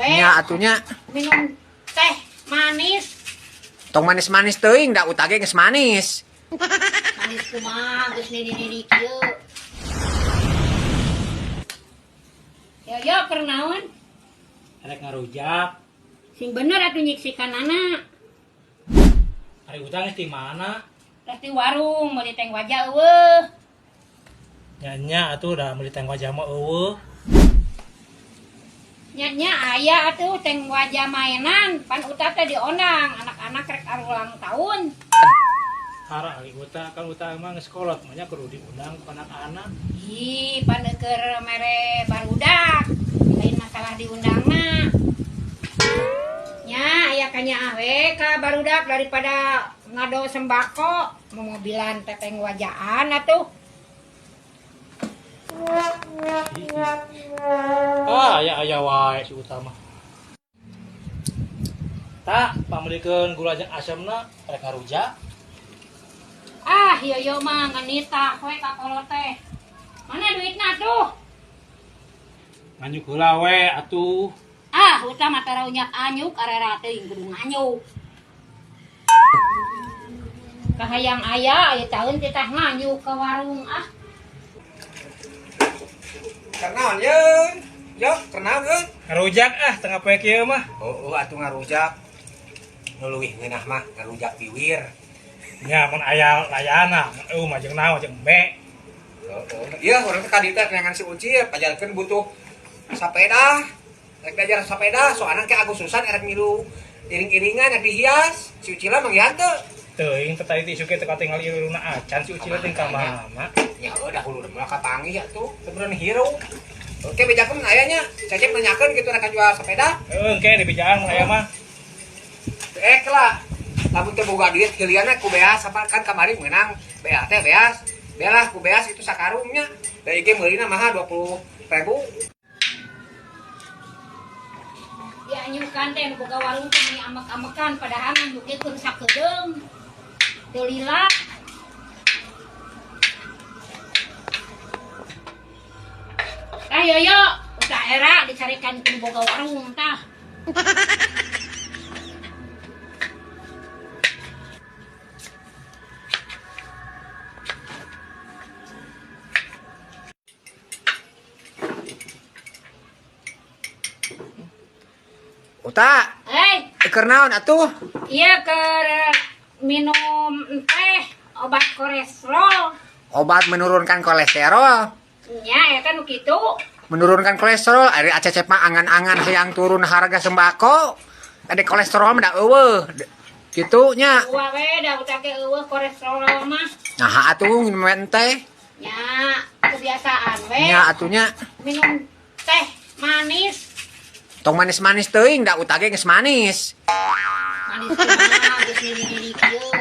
we. Nya atunya Minum teh manis. tong manis-manis teuing da utage geus manis. Manis kumaha geus nini kieu. Yo keur naon? Arek ngarujak. Sing bener atuh nyiksikanana. Ari utang di mana? Teh di warung meuli teh wajah eueuh. Nyanya atuh udah meuli teh wajah mah eueuh. Nya aya atuh teh wajah mainan, pan uta teh diondang anak-anak rek ulang tahun. Hara ari utang kan utang mah geus kolot, mah nya kudu diundang ku anak-anak. Ih, pan keur mere barudak. Lain masalah diundangna. Nya aya kanya awe ka barudak daripada ngado sembako, mobilan teteng wajaan atuh. Aya wae si utama. Tak pamelikeun gula jeung asemna rek ngarujak. Ah, yo mah nganita we ka kolot teh. Mana duitna tuh? Nganyuk heula we atuh. Ah, utama tara unyak anyuk arera teuing kudu nganyuk. Kahayang aya aya taun teh nganyuk ke warung ah. Karnaon yeun? Yo, karnaon yeun? Ngarujak tengah poe kieu mah. Oh, atuh ngarujak. Nu leuwih ngeunah mah ngarujak biwir. Nya mun aya layana, mah jeung naon jeung embe. Iya, urang teh ka dieu teh nengan si Uci pajalkeun butuh sapeda. Rek diajar sapeda, soalna ke Agustusan erek milu iring-iringan rek dihias. Si Uci lah manggihan teu. Teuing teh tadi ti isuke teh katingal iruna acan si Uci teh ka mama. Ya udah hulu mah kapanggih atuh, teu beneran hirup. Oke, bejakeun aya nya. Cecep nanyakeun kitu rek jual sepeda. Heeh, engke di bijaan mun aya mah. Lah. Lamun teu boga duit geulianna ku beas apa kan kamari meunang bea teh beas. Belah ku beas itu sakarungnya. Da ieu ge meulina mah 20.000. Ya anyukan teh nu boga warung teh meni amek-amekan padahal anyuk ge keur sakedeung. Teu lila. Yo, udah era dicarikan ke boga warung tah. Uta, keur naon atuh? Iya keur minum teh obat kolesterol. Obat menurunkan kolesterol. Nya eta nu kitu. Menurunkan kolesterol, ari acecep mah angan-angan hayang turun harga sembako. Ade kolesterol mah da eueuh. Kitu nya. Uwa we da utak ge eueuh kolesterol mah. Nah, atuh minum teh. Nya kebiasaan we. Nya atunya Minum teh manis. tong manis-manis teuing da utage geus manis. Manis kumaha geus nini kieu.